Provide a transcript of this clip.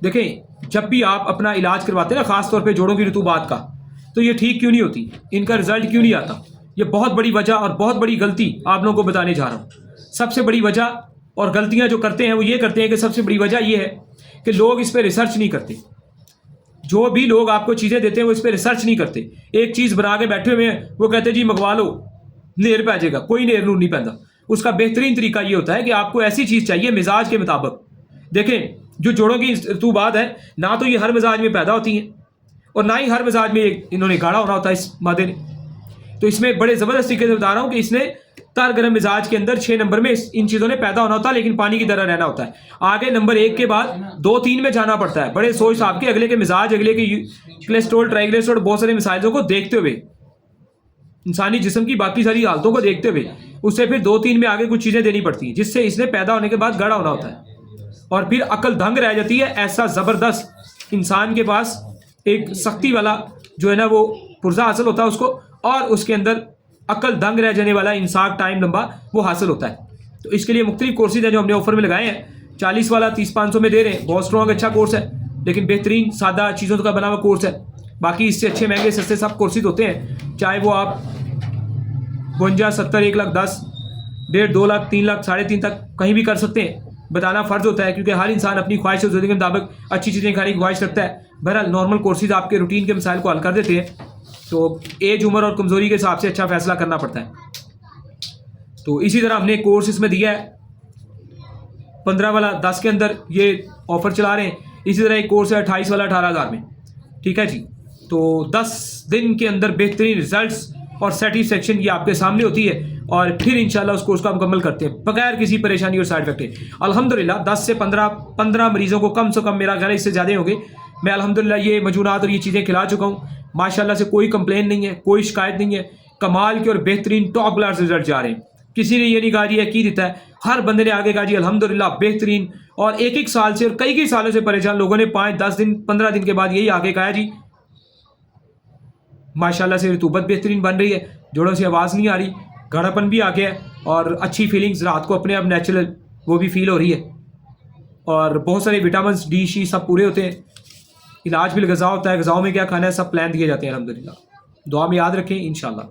देखें, जब भी आप अपना इलाज करवाते हैं ना, ख़ास तौर पे जोड़ों की रतूबात का, तो ये ठीक क्यों नहीं होती, इनका रिजल्ट क्यों नहीं आता? ये बहुत बड़ी वजह और बहुत बड़ी गलती आप लोगों को बताने जा रहा हूँ। सबसे बड़ी वजह और गलतियाँ जो करते हैं वो ये करते हैं कि सबसे बड़ी वजह ये है कि लोग इस पर रिसर्च नहीं करते। जो भी लोग आपको चीज़ें देते हैं वो इस पर रिसर्च नहीं करते। एक चीज़ बना के बैठे हुए हैं, वो कहते हैं जी मंगवा लो, नेर पै जाएगा। कोई नेर नूर नहीं पैदा। उसका बेहतरीन तरीका ये होता है कि आपको ऐसी चीज़ चाहिए मिजाज के मुताबिक। देखें, जो जोड़ों की रतूबात है ना, तो ये हर मिजाज में पैदा होती हैं और ना ही हर मिजाज में इन्होंने गाढ़ा होना होता है इस मादे ने। तो इसमें बड़े ज़बरदस्त तरीके से बता रहा हूँ कि इसने तर गर्म मिजाज के अंदर 6 नंबर में इन चीज़ों ने पैदा होना होता है, लेकिन पानी की तरह रहना होता है। आगे नंबर 1 के बाद 2 3 में जाना पड़ता है। बड़े सोच साहब के अगले के मिजाज, अगले के कोलेस्ट्रॉल, ट्राइग्लिसराइड, बहुत सारे मिसाइलों को देखते हुए, इंसानी जिस्म की बाकी सारी हालतों को देखते हुए उससे फिर 2 3 में आगे कुछ चीज़ें देनी पड़ती हैं, जिससे इसने पैदा होने के बाद गड़ा होना होता है और फिर अकल दंग रह जाती है। ऐसा ज़बरदस्त इंसान के पास एक सख्ती वाला जो है ना वो पुर्जा हासिल होता है उसको, और उसके अंदर अकल दंग रह जाने वाला इंसाफ टाइम लंबा वो हासिल होता है। तो इसके लिए मुख्तलिफ कोर्सेज हैं जो हमने ऑफर में लगाए हैं। 40 वाला 30-500 में दे रहे हैं। बहुत स्ट्रॉन्ग अच्छा कोर्स है, लेकिन बेहतरीन सादा चीज़ों का बना हुआ कोर्स है। बाकी इससे अच्छे महंगे सस्ते सब कोर्सेज होते हैं, चाहे वो आप 52, 70, 1 लाख 10, 1.5, 2 लाख, 3 लाख, 3.5 तक कहीं भी कर सकते हैं। बताना फ़र्ज होता है क्योंकि हर इंसान अपनी ख्वाहिश और ज़रूरत के मुताबिक अच्छी चीज़ें खाने की ख्वाहिश रखता है। बहरहाल नॉर्मल कोर्सेज आपके रूटीन के मसाइल को हल कर देते हैं, तो एज, उम्र और कमज़ोरी के हिसाब से अच्छा फैसला करना पड़ता है। तो इसी तरह हमने कोर्स इसमें दिया है 15 वाला 10 के अंदर, ये ऑफ़र चला रहे हैं। इसी तरह एक कोर्स है 28 वाला 18,000 में। ठीक है जी। तो 10 दिन के अंदर बेहतरीन रिजल्ट्स और सेटिस्फेक्शन ये आपके सामने होती है, और फिर इंशाल्लाह उस कोर्स को मुकम्मल करते हैं बगैर किसी परेशानी और साइड इफेक्ट के। अल्हम्दुलिल्लाह 10 से 15 मरीज़ों को कम से कम, मेरा ख्याल है इससे ज़्यादा होंगे, मैं अल्हम्दुलिल्लाह ये मजूनात और ये चीज़ें खिला चुका हूँ। माशाल्लाह से कोई कंप्लेन नहीं है, कोई शिकायत नहीं है। कमाल के और बेहतरीन टॉप क्लास रिजल्ट जा रहे हैं। किसी ने ये नहीं कहा जी ये की देता है, हर बंदे ने आगे कहा जी अल्हम्दुलिल्लाह बेहतरीन। और एक साल से और कई सालों से परेशान लोगों ने 5, 10 दिन, 15 दिन के बाद यही आगे कहा जी माशाल्लाह से रतूबत बेहतरीन बन रही है, जोड़ों से आवाज़ नहीं आ रही, गाढ़ापन भी आ गया है, और अच्छी फीलिंग्स रात को अपने आप नेचुरल वो भी फील हो रही है, और बहुत सारे विटामिन डी, सी सब पूरे होते हैं। इलाज भी गज़ा होता है, गज़ाओं में क्या खाना है सब प्लान दिए जाते हैं अल्हम्दुलिल्लाह। दुआ में याद रखें इंशाल्लाह।